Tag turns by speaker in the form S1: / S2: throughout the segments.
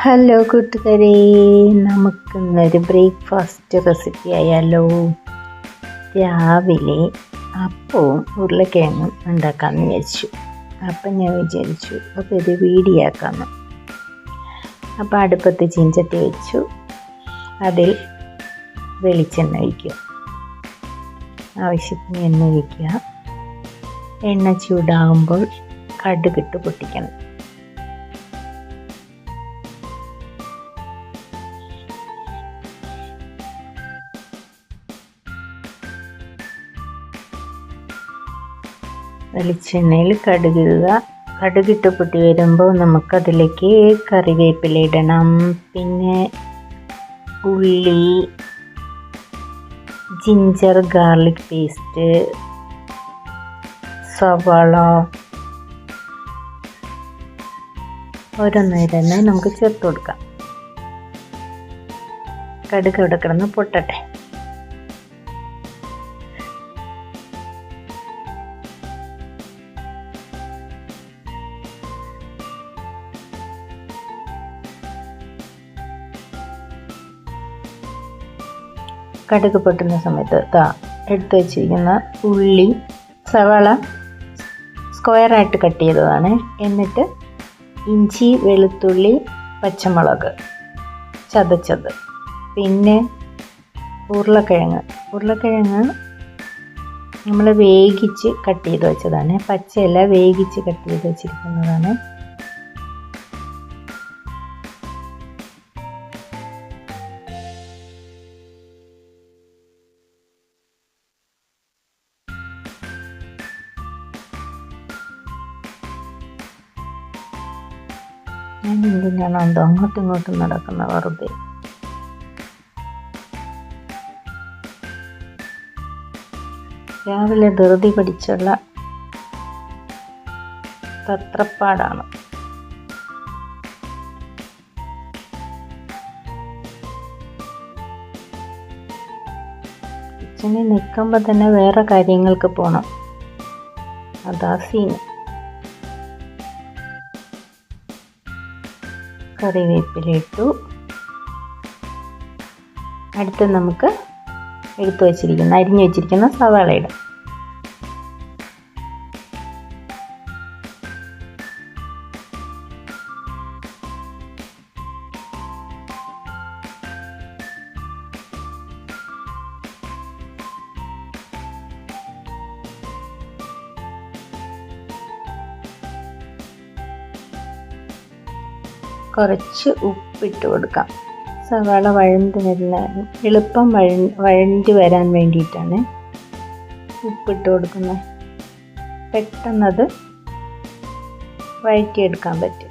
S1: Hello കൂട്ടുകാരെ, നമുക്കിന്നൊരു breakfast recipe ആയാലോ. രാവിലെ അപ്പവും ഉരുളക്കിഴങ്ങും ഉണ്ടാക്കാമെന്ന് വിചാരിച്ചു. അപ്പം ഞാൻ വിചാരിച്ചു അപ്പോൾ ഇത് വീഡിയോ ആക്കാമെന്ന്. അപ്പോൾ അടുപ്പത്ത് ചീഞ്ചട്ടി വെച്ചു. അതിൽ വെളിച്ചെണ്ണ ഒഴിക്കുക, ആവശ്യത്തിന് എണ്ണ ഒഴിക്കുക. എണ്ണ ചൂടാകുമ്പോൾ കടുകിട്ട് പൊട്ടിക്കണം. വെളിച്ചെണ്ണയിൽ കടുകിടുക. കടുകിട്ട് പൊട്ടി വരുമ്പോൾ നമുക്കതിലേക്ക് കറിവേപ്പില ഇടണം. പിന്നെ ഉള്ളി, ജിഞ്ചർ ഗാർലിക് പേസ്റ്റ്, സവാള ഓരോന്നേരന്നെ നമുക്ക് ചേർത്ത് കൊടുക്കാം. കടുക് ഇവിടെ കിടന്ന് പൊട്ടട്ടെ. കടുക് പൊട്ടുന്ന സമയത്ത് എടുത്തു വച്ചിരിക്കുന്ന ഉള്ളി, സവാള സ്ക്വയറായിട്ട് കട്ട് ചെയ്തതാണ്. എന്നിട്ട് ഇഞ്ചി, വെളുത്തുള്ളി, പച്ചമുളക് ചതച്ചത്, പിന്നെ ഉരുളക്കിഴങ്ങ് നമ്മൾ വേവിച്ച് കട്ട് ചെയ്ത് വെച്ചതാണ്. പച്ചയല്ല, വേവിച്ച് കട്ട് ചെയ്ത് വെച്ചിരിക്കുന്നതാണ്. ഞാൻ എന്തിനാണോ എന്തോ അങ്ങോട്ടും ഇങ്ങോട്ടും നടക്കുന്ന വെറുതെ. രാവിലെ ധൃതി പിടിച്ചുള്ള തത്രപ്പാടാണ്. കിച്ചണിൽ നിൽക്കുമ്പോൾ തന്നെ വേറെ കാര്യങ്ങൾക്ക് പോകണം, അതാ സീൻ. കറിവേപ്പില ഇട്ടു. അടുത്ത് നമുക്ക് അരിഞ്ഞു വെച്ചിരിക്കുന്ന സവാള ഇടാം. കുറച്ച് ഉപ്പിട്ട് കൊടുക്കാം. സവാള എളുപ്പം വഴണ്ടി വരാൻ വേണ്ടിയിട്ടാണ് ഉപ്പിട്ട് കൊടുക്കുന്നത്. പെട്ടെന്നത് വഴറ്റിയെടുക്കാൻ പറ്റും.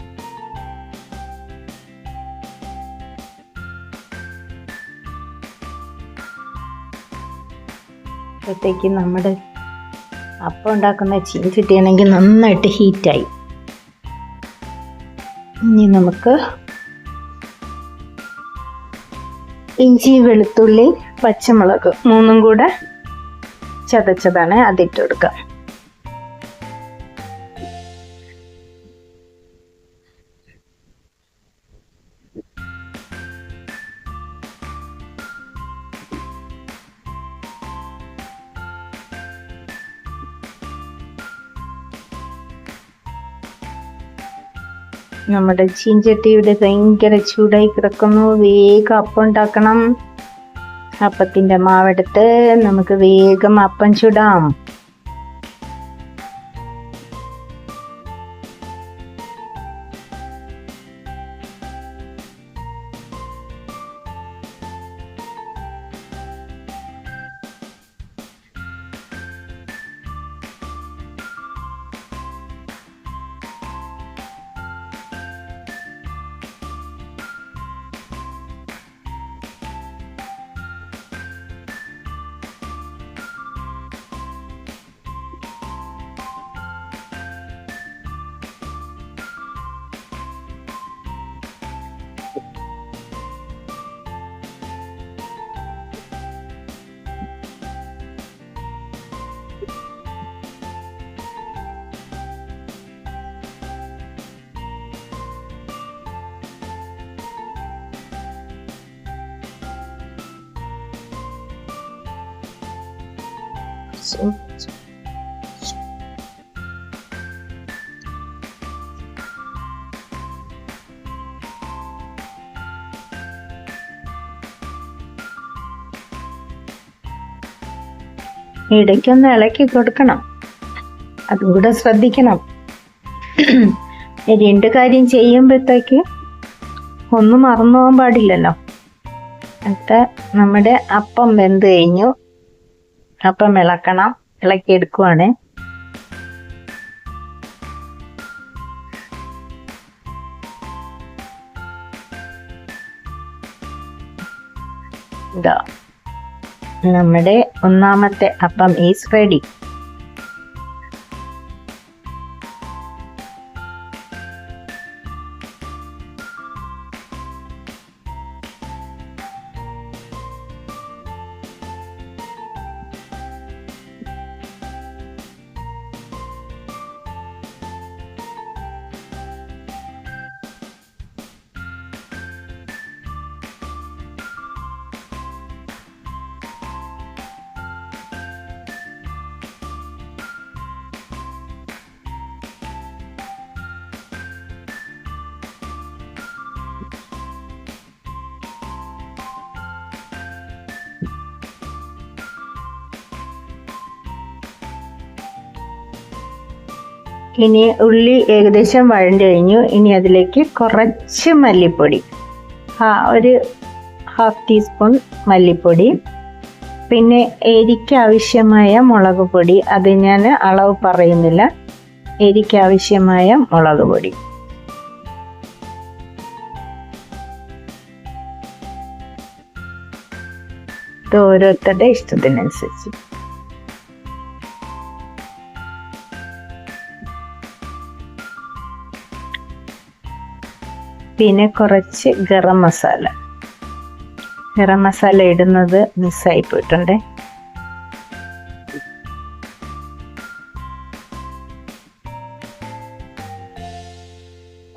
S1: അപ്പോഴത്തേക്ക് നമ്മുടെ അപ്പം ഉണ്ടാക്കുന്ന ചീൻചട്ടിയാണെങ്കിൽ നന്നായിട്ട് ഹീറ്റായി. ഇനി നമുക്ക് ഇഞ്ചി, വെളുത്തുള്ളി, പച്ചമുളക് മൂന്നും കൂടെ ചതച്ചതാണ്, അതിട്ട് കൊടുക്കാം. നമ്മുടെ ചീഞ്ചട്ടി ഇവിടെ ഭയങ്കര ചൂടായി കിടക്കുന്നു. വേഗം അപ്പം ഉണ്ടാക്കണം. അപ്പത്തിൻ്റെ മാവെടുത്ത് നമുക്ക് വേഗം അപ്പം ചുടാം. ഇടയ്ക്കൊന്ന് ഇളക്കി കൊടുക്കണം, അതും കൂടെ ശ്രദ്ധിക്കണം. രണ്ട് കാര്യം ചെയ്യുമ്പോഴത്തേക്ക് ഒന്നും മറന്നു പോകാൻ പാടില്ലല്ലോ. എന്നിട്ട് നമ്മുടെ അപ്പം വെന്ത് കഴിഞ്ഞു. അപ്പം ഇളക്കണം, ഇളക്കിയെടുക്കുവാണ്. ഇതാ നമ്മുടെ ഒന്നാമത്തെ അപ്പം ഈസ് റെഡി. ഇനി ഉള്ളി ഏകദേശം വഴണ്ട് കഴിഞ്ഞു. ഇനി അതിലേക്ക് കുറച്ച് മല്ലിപ്പൊടി, ഒരു 1/2 ടീസ്പൂൺ മല്ലിപ്പൊടി, പിന്നെ എരിക്ക് ആവശ്യമായ മുളക് പൊടി. അത് ഞാൻ അളവ് പറയുന്നില്ല. എരിക്ക് ആവശ്യമായ മുളക് പൊടി. ഇത് ഓരോരുത്തരുടെ ഇഷ്ടത്തിനനുസരിച്ച്. പിന്നെ കുറച്ച് ഗരം മസാല ഇടുന്നത് മിസ്സായി പോയിട്ടുണ്ട്.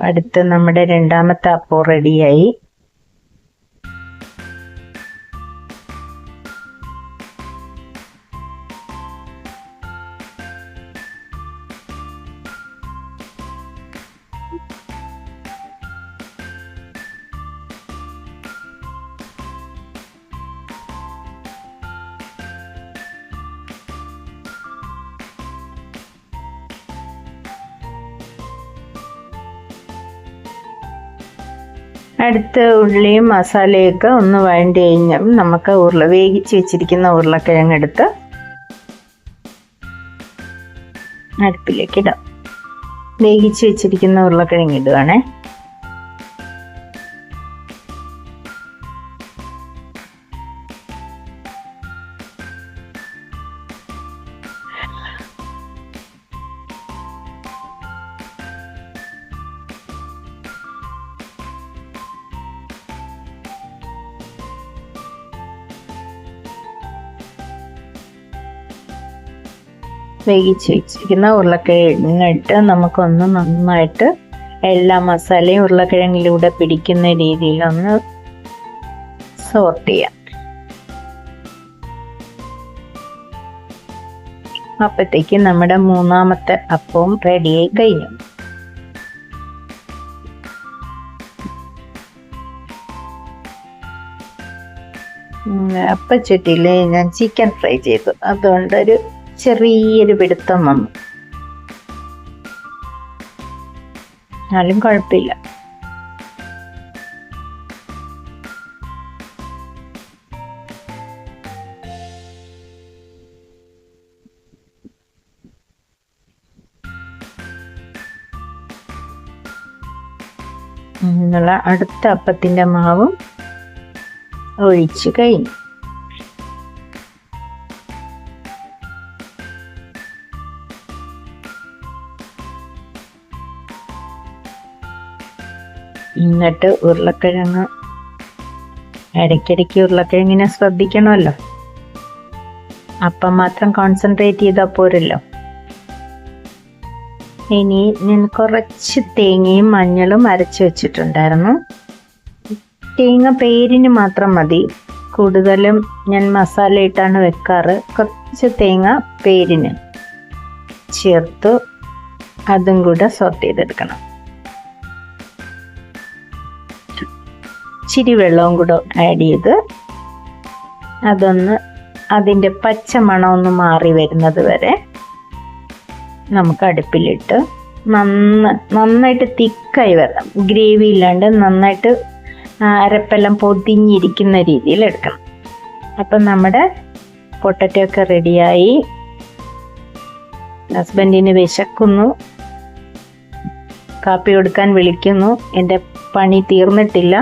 S1: അടുത്ത് നമ്മുടെ രണ്ടാമത്തെ അപ്പം റെഡിയായി. അടുത്ത് ഉള്ളിയും മസാലയൊക്കെ ഒന്ന് വഴണ്ട് കഴിഞ്ഞാൽ നമുക്ക് വേവിച്ച് വെച്ചിരിക്കുന്ന ഉരുളക്കിഴങ്ങ് എടുത്ത് അടുപ്പിലേക്ക് ഇടാം. വേവിച്ച് വെച്ചിരിക്കുന്ന ഉരുളക്കിഴങ്ങ് ഇടുവാണേ. വേവിച്ച് വെച്ചിരിക്കുന്ന ഉരുളക്കിഴങ്ങിട്ട് നമുക്കൊന്ന് നന്നായിട്ട് എല്ലാ മസാലയും ഉരുളക്കിഴങ്ങിലൂടെ പിടിക്കുന്ന രീതിയിലൊന്ന് സോർട്ട് ചെയ്യാം. അപ്പോഴത്തേക്ക് നമ്മുടെ മൂന്നാമത്തെ അപ്പവും റെഡിയായി കഴിഞ്ഞു. അപ്പച്ചട്ടിയിൽ ഞാൻ ചിക്കൻ ഫ്രൈ ചെയ്തു. അതുകൊണ്ടൊരു ചെറിയൊരു പിടുത്തം വന്നു. എന്നാലും കുഴപ്പമില്ല. അടുത്ത അപ്പത്തിൻ്റെ മാവും ഒഴിച്ചു കഴിഞ്ഞു. എന്നിട്ട് ഉരുളക്കിഴങ്ങ് ഇടയ്ക്കിടയ്ക്ക് ഉരുളക്കിഴങ്ങിനെ ശ്രദ്ധിക്കണമല്ലോ. അപ്പം മാത്രം കോൺസെൻട്രേറ്റ് ചെയ്താൽ പോരല്ലോ. ഇനി ഞാൻ കുറച്ച് തേങ്ങയും മഞ്ഞളും അരച്ച് വെച്ചിട്ടുണ്ടായിരുന്നു. തേങ്ങ പേരിന് മാത്രം മതി. കൂടുതലും ഞാൻ മസാല ഇട്ടാണ് വെക്കാറ്. കുറച്ച് തേങ്ങ പേരിന് ചേർത്ത് അതും കൂടെ സോട്ട് ചെയ്തെടുക്കണം. ഇച്ചിരി വെള്ളവും കൂടെ ആഡ് ചെയ്ത് അതിൻ്റെ പച്ച മണമൊന്ന് മാറി വരുന്നത് വരെ നമുക്ക് അടുപ്പിലിട്ട് നന്നായിട്ട് തിക്കായി വരണം. ഗ്രേവി ഇല്ലാണ്ട് നന്നായിട്ട് അരപ്പെല്ലാം പൊതിഞ്ഞിരിക്കുന്ന രീതിയിൽ എടുക്കണം. അപ്പം നമ്മുടെ പൊട്ടറ്റോ ഒക്കെ റെഡിയായി. ഹസ്ബൻഡിന് വിശക്കുന്നു, കാപ്പി കൊടുക്കാൻ വിളിക്കുന്നു. എൻ്റെ പണി തീർന്നിട്ടില്ല.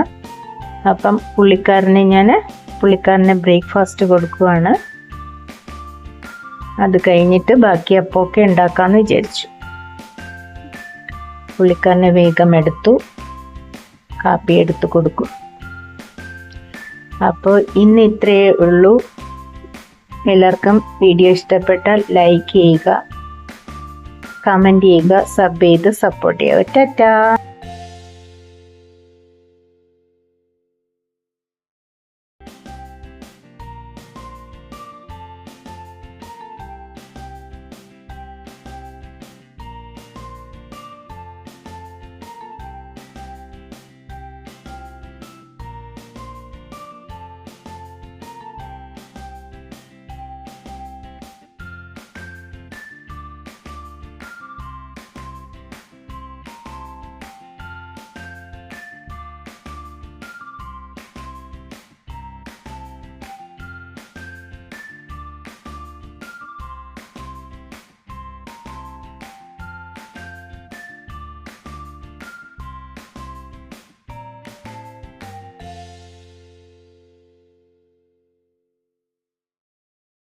S1: അപ്പം പുള്ളിക്കാരന് ബ്രേക്ക്ഫാസ്റ്റ് കൊടുക്കുവാണ്. അത് കഴിഞ്ഞിട്ട് ബാക്കി അപ്പമൊക്കെ ഉണ്ടാക്കാമെന്ന് വിചാരിച്ചു. പുള്ളിക്കാരനെ വേഗം എടുത്തു കാപ്പി എടുത്ത് കൊടുക്കും. അപ്പോൾ ഇന്ന് ഇത്രയേ ഉള്ളൂ. എല്ലാവർക്കും വീഡിയോ ഇഷ്ടപ്പെട്ടാൽ ലൈക്ക് ചെയ്യുക, കമൻറ്റ് ചെയ്യുക, സബ് ചെയ്ത് സപ്പോർട്ട് ചെയ്യുക. ടാറ്റാ.